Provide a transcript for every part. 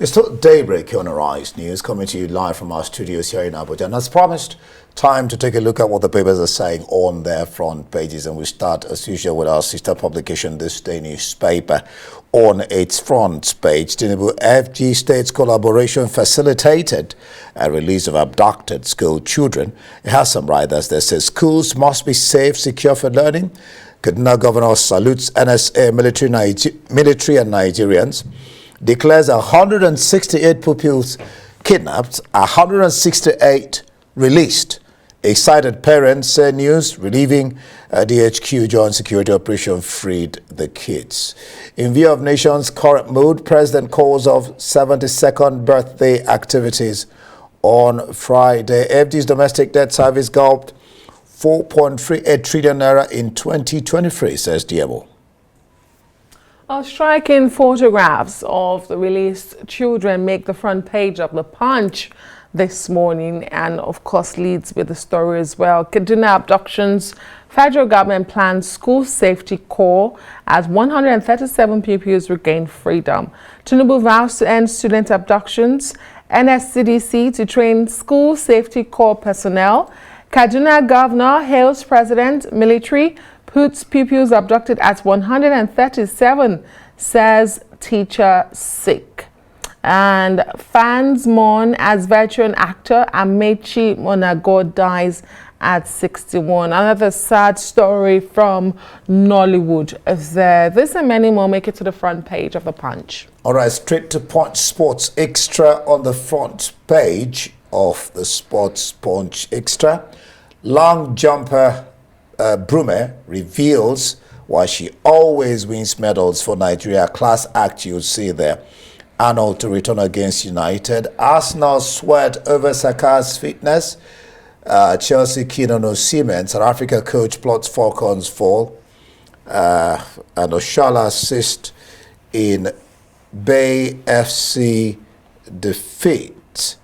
It's still daybreak on Arise News, coming to you live from our studios here in Abuja. And as promised, time to take a look at what the papers are saying on their front pages. And we start, as usual, with our sister publication, This Day newspaper. On its front page, Tinubu FG states collaboration facilitated a release of abducted school children. It has some riders that says schools must be safe, secure for learning. Kaduna governor salutes NSA, military and Nigerians. Declares 168 pupils kidnapped, 168 released. Excited parents say news relieving DHQ joint security operation freed the kids. In view of nation's current mood, President calls off 72nd birthday activities on Friday. FD's domestic debt service gulped 4.38 trillion naira in 2023, says DMO. Striking photographs of the released children make the front page of the Punch this morning, and of course leads with the story as well. Kaduna abductions. Federal government plans school safety corps as 137 pupils regain freedom. Tinubu vows to end student abductions. NSCDC to train school safety corps personnel. Kaduna governor hails president. Military puts pupils abducted at 137, says teacher sick. And fans mourn as veteran actor Amechi Monago dies at 61. Another sad story from Nollywood. This and many more make it to the front page of the Punch. All right, straight to Punch Sports Extra on the front page of the Sports Punch Extra. Long jumper Brume reveals why she always wins medals for Nigeria. Class act, you'll see there. Arnold to return against United. Arsenal sweat over Saka's fitness. Chelsea keen on Osimhen. South Africa coach plots Falcons fall. And Oshala assist in Bay FC defeat.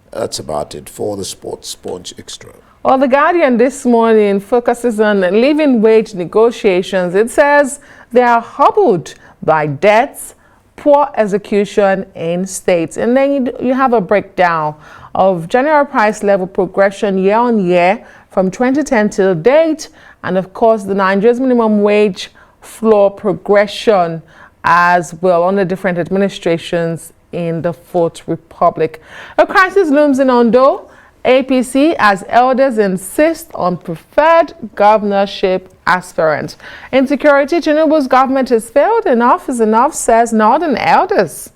That's about it for the Sports Punch Extra. Well, The Guardian this morning focuses on living wage negotiations. It says they are hobbled by debts, poor execution in states. And then you have a breakdown of general price level progression year on year from 2010 till date. And of course, the Nigeria's minimum wage floor progression as well on the different administrations in the Fourth Republic. A crisis looms in Ondo. APC as elders insist on preferred governorship aspirants. Insecurity. Tinubu's government has failed. Enough is enough, says Northern elders.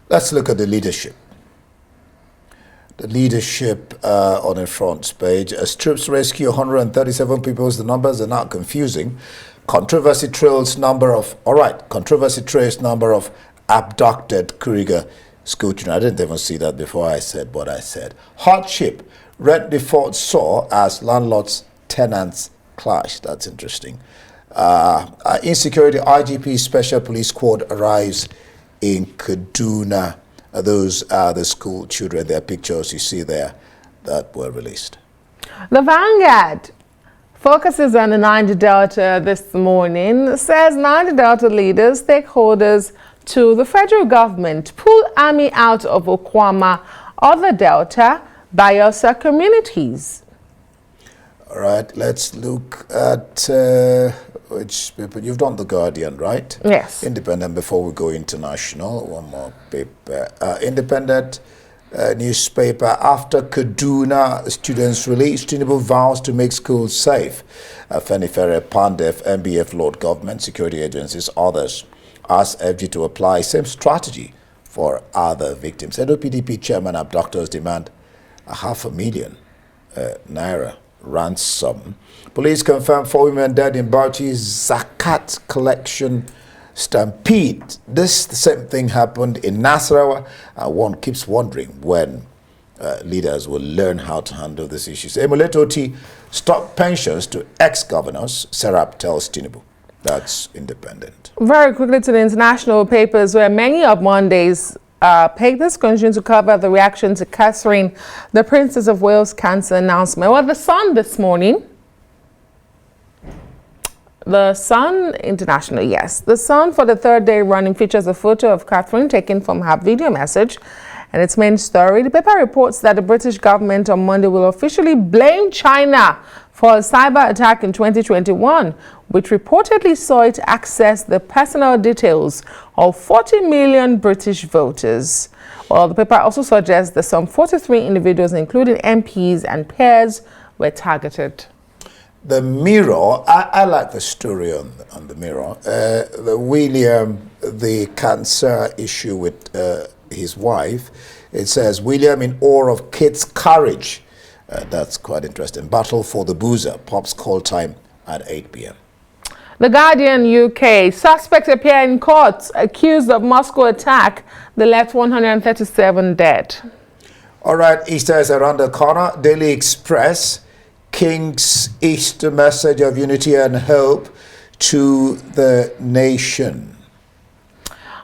Let's look at the leadership. The leadership on the front page. As troops rescue 137 people, the numbers are not confusing. Controversy trails number of abducted Kuriga school children. I didn't even see that before I said what I said. Hardship. Rent default soar as landlords tenants clash. That's interesting. Insecurity. IGP Special Police Squad arrives in Kaduna. Those are the school children. Their pictures you see there that were released. The Vanguard focuses on the Niger Delta this morning. Says Niger Delta leaders, stakeholders to the federal government pull army out of Okwama, other Delta, Bayelsa communities. All right, let's look at which paper. You've done The Guardian, right? Yes. Independent before we go international. One more paper. Independent newspaper. After Kaduna students release, Tinubu vows to make schools safe. Fenifere, Pandef, MBF, Lord Government, security agencies, others ask FG to apply same strategy for other victims. NOPDP chairman abductors demand 500,000 naira ransom. Police confirm 4 women dead in Bauchi's Zakat collection stampede. The same thing happened in Nasarawa. One keeps wondering when leaders will learn how to handle these issues. Emulet OT stop pensions to ex-governors, Serap tells Tinubu. That's Independent. Very quickly to the international papers, where many of Monday's papers continue to cover the reaction to Catherine, the Princess of Wales cancer announcement. Well, The Sun this morning The Sun International, yes. The Sun, for the third day running, features a photo of Catherine taken from her video message and its main story. The paper reports that the British government on Monday will officially blame China for a cyber attack in 2021, which reportedly saw it access the personal details of 40 million British voters. Well, the paper also suggests that some 43 individuals, including MPs and peers, were targeted. The Mirror, I like the story on the Mirror. William, the cancer issue with his wife, it says, William in awe of Kate's courage. That's quite interesting. Battle for the boozer, Pop's call time at 8 p.m. The Guardian UK, suspects appear in court accused of Moscow attack. They left 137 dead. All right, Easter is around the corner. Daily Express, King's Easter message of unity and hope to the nation.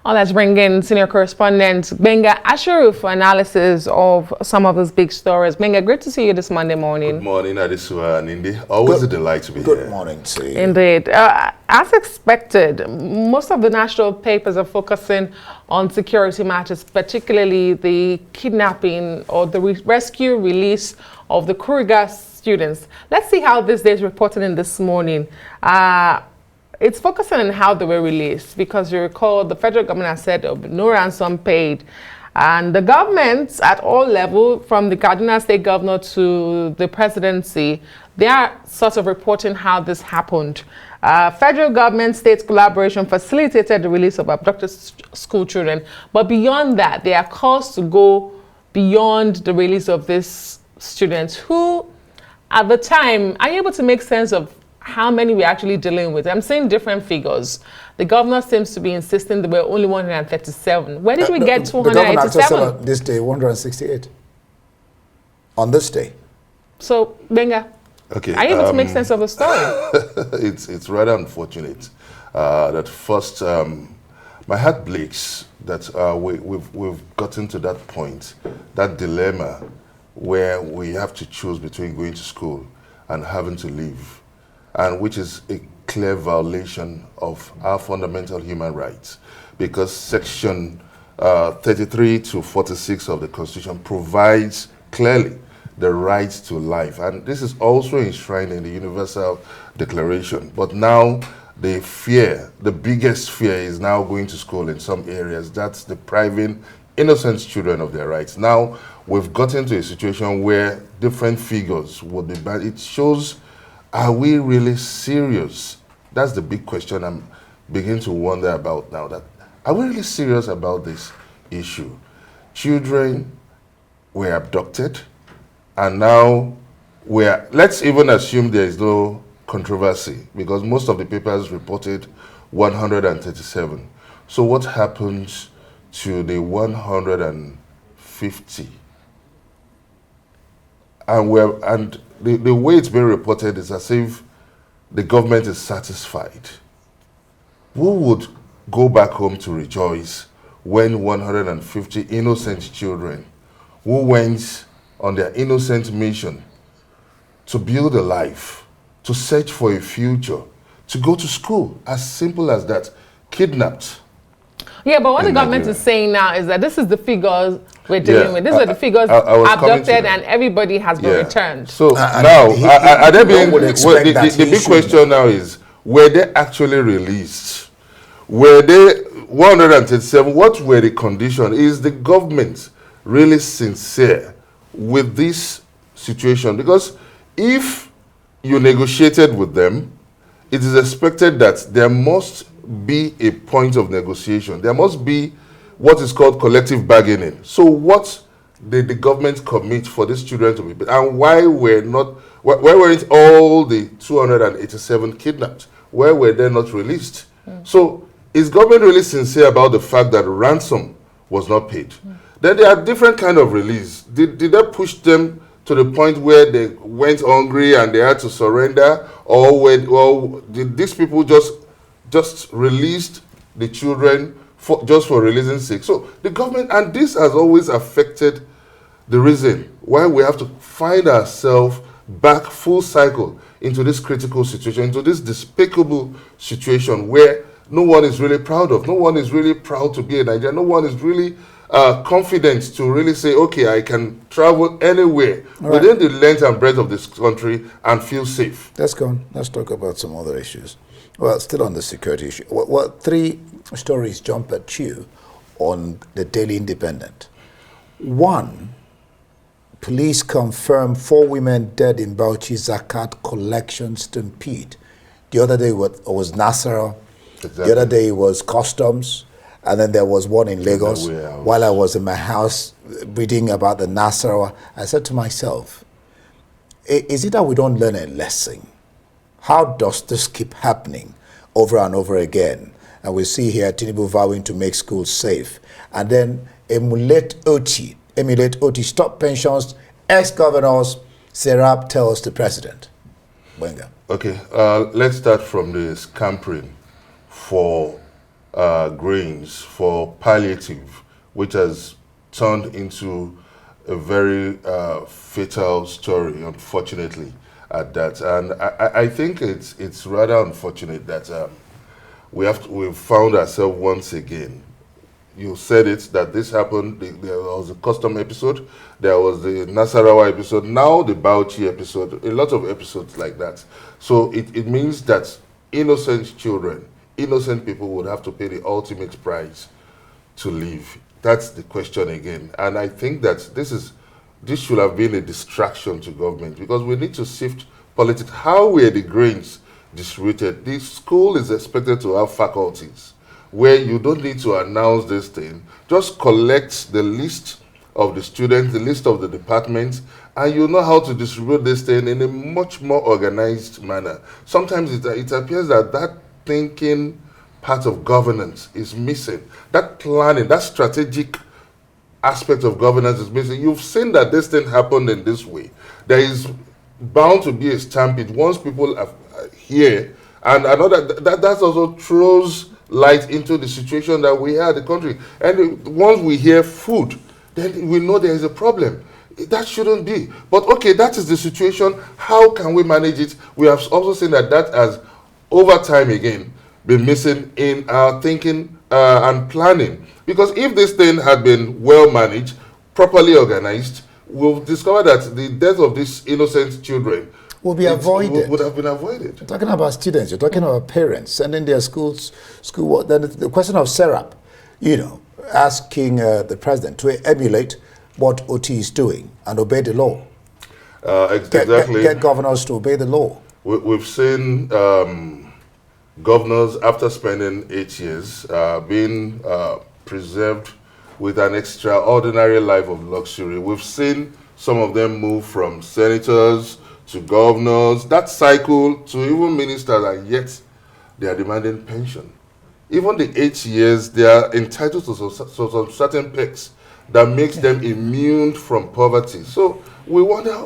Oh, let's bring in senior correspondent Benga Asheru for analysis of some of those big stories. Benga, great to see you this Monday morning. Good morning, Adesua and Indy. Always a delight to be here. Good morning to you. Indeed. As expected, most of the national papers are focusing on security matters, particularly the kidnapping or the rescue release of the Kuriga students. Let's see how this day is reported in this morning. It's focusing on how they were released, because you recall the federal government has said no ransom paid. And the governments at all levels, from the Kaduna State governor to the presidency, they are sort of reporting how this happened. Federal government, state collaboration facilitated the release of abducted school children. But beyond that, there are calls to go beyond the release of these students who, at the time, are you able to make sense of how many we're actually dealing with? I'm seeing different figures. The governor seems to be insisting there were only 137. Where did we get 287? The governor actually said on this day 168. On this day. So, Benga, okay, are you able to make sense of the story? it's rather unfortunate that first, my heart bleeds that we've gotten to that point, that dilemma where we have to choose between going to school and having to leave, and which is a clear violation of our fundamental human rights, because section 33 to 46 of the Constitution provides clearly the right to life, and this is also enshrined in the Universal Declaration. But now the biggest fear is now going to school in some areas. That's depriving innocent children of their rights. Now we've gotten to a situation where different figures would be bad. It shows, are we really serious? That's the big question I'm beginning to wonder about now. That are we really serious about this issue? Children were abducted, and now let's even assume there is no controversy, because most of the papers reported 137. So what happens to the 150? And the way it's being reported is as if the government is satisfied. Who would go back home to rejoice when 150 innocent children who went on their innocent mission to build a life, to search for a future, to go to school, as simple as that, kidnapped? Yeah, but what the government is saying now is that this is the figures we're dealing with. These are the figures abducted, and everybody has been returned. So now, are they being, the big question now is, were they actually released? Were they 137? What were the conditions? Is the government really sincere with this situation? Because if you negotiated with them, it is expected that there must be a point of negotiation. There must be what is called collective bargaining. So what did the government commit for these children to be, and why weren't all the 287 kidnapped? Why were they not released? So is government really sincere about the fact that ransom was not paid? Then there are different kind of release. Did they push them to the point where they went hungry and they had to surrender, or did these people just released the children just for releasing sake? So the government, and this has always affected the reason why we have to find ourselves back full cycle into this critical situation, into this despicable situation where no one is really proud of. No one is really proud to be a Nigerian. No one is really confident to really say, okay, I can travel anywhere within the length and breadth of this country and feel safe. Let's go on. Let's talk about some other issues. Well, still on the security issue. What three stories jump at you on the Daily Independent? One, police confirm 4 women dead in Bauchi Zakat collection stampede. The other day was Nasara. Exactly. The other day was customs. And then there was one in Lagos. While I was in my house reading about the Nasarawa, I said to myself, is it that we don't learn a lesson? How does this keep happening over and over again? And we see here Tinubu vowing to make schools safe. And then emulate OT, stop pensions, ex-governors, Serap tells the president. Wenga. Okay, let's start from the scampering for grains, for palliative, which has turned into a very fatal story, unfortunately, at that. And I think it's rather unfortunate that we've found ourselves once again. You said it, that this happened. There was a custom episode, there was the Nasarawa episode, now the Bauchi episode, a lot of episodes like that. So it means that innocent children, innocent people would have to pay the ultimate price to live. That's the question again. And I think that this should have been a distraction to government, because we need to sift politics. How were the grains distributed? The school is expected to have faculties where you don't need to announce this thing. Just collect the list of the students, the list of the departments, and you know how to distribute this thing in a much more organized manner. Sometimes it appears that thinking part of governance is missing. That planning, that strategic aspect of governance is missing. You've seen that this thing happened in this way. There is bound to be a stampede once people are here, and another that also throws light into the situation that we have in the country. And once we hear food, then we know there is a problem. That shouldn't be. But okay, that is the situation. How can we manage it? We have also seen that has, over time again, been missing in our thinking and planning. Because if this thing had been well managed, properly organized, we'll discover that the death of these innocent children would have been avoided. You're talking about students, you're talking about parents sending their schoolwork. Then the question of Serap, asking the president to emulate what OT is doing and obey the law. Exactly. Get governors to obey the law. We've seen governors, after spending 8 years, being preserved with an extraordinary life of luxury. We've seen some of them move from senators to governors, that cycle to even ministers, and yet they are demanding pension. Even the 8 years, they are entitled to some certain perks that makes them immune from poverty. So we wonder,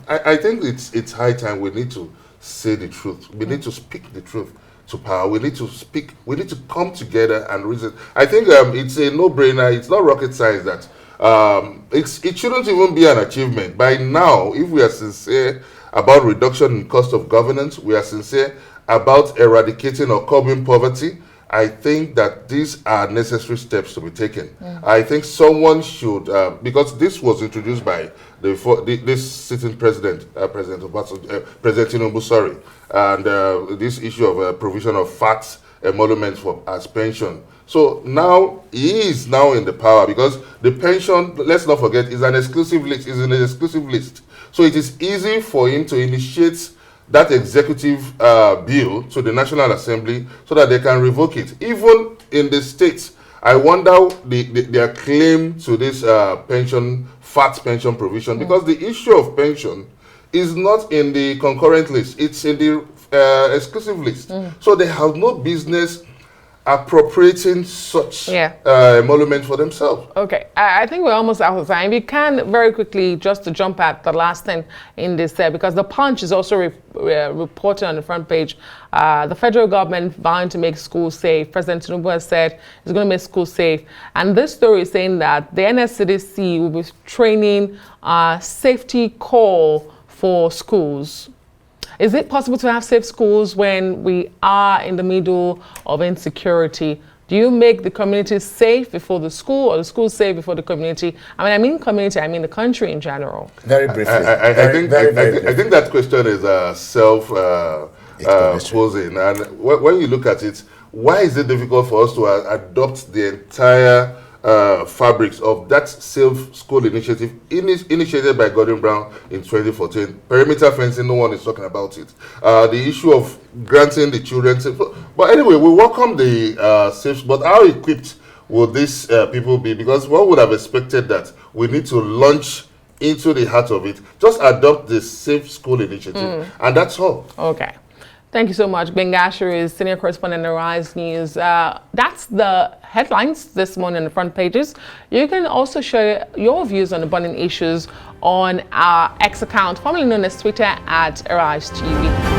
I think it's high time we need to say the truth. We need to speak the truth to power. We need to come together and reason. I think it's a no-brainer. It's not rocket science that it shouldn't even be an achievement. By now, if we are sincere about reduction in cost of governance, we are sincere about eradicating or curbing poverty, I think that these are necessary steps to be taken. I think someone should, because this was introduced by this sitting president, President Tinubu, and this issue of provision of facts emoluments as pension. So now he is now in the power, because the pension, let's not forget, is an exclusive list. Is in an exclusive list. So it is easy for him to initiate that executive bill to the National Assembly so that they can revoke it. Even in the states, I wonder their claim to this fat pension provision, because the issue of pension is not in the concurrent list, it's in the exclusive list. So they have no business appropriating such emolument for themselves. Okay, I think we're almost out of time. We can very quickly, just to jump at the last thing in this there, because the Punch is also reporting on the front page, the federal government vowing to make schools safe. President Tinubu has said he's going to make schools safe. And this story is saying that the NSCDC will be training safety call for schools? Is it possible to have safe schools when we are in the middle of insecurity? Do you make the community safe before the school, or the school safe before the community? I mean community, I mean the country in general. Very briefly. I think that question is self-posing. And when you look at it, why is it difficult for us to adopt the entire fabrics of that safe school initiative initiated by Gordon Brown in 2014? Perimeter fencing, no one is talking about it. The issue of granting the children safe. But anyway, we welcome the safe, but how equipped will these people be? Because one would have expected that we need to launch into the heart of it, just adopt the safe school initiative, and that's all. Okay. Thank you so much. Bengasher is senior correspondent at Rise News. That's the headlines this morning on the front pages. You can also share your views on the burning issues on our X account, formerly known as Twitter, at Rise TV.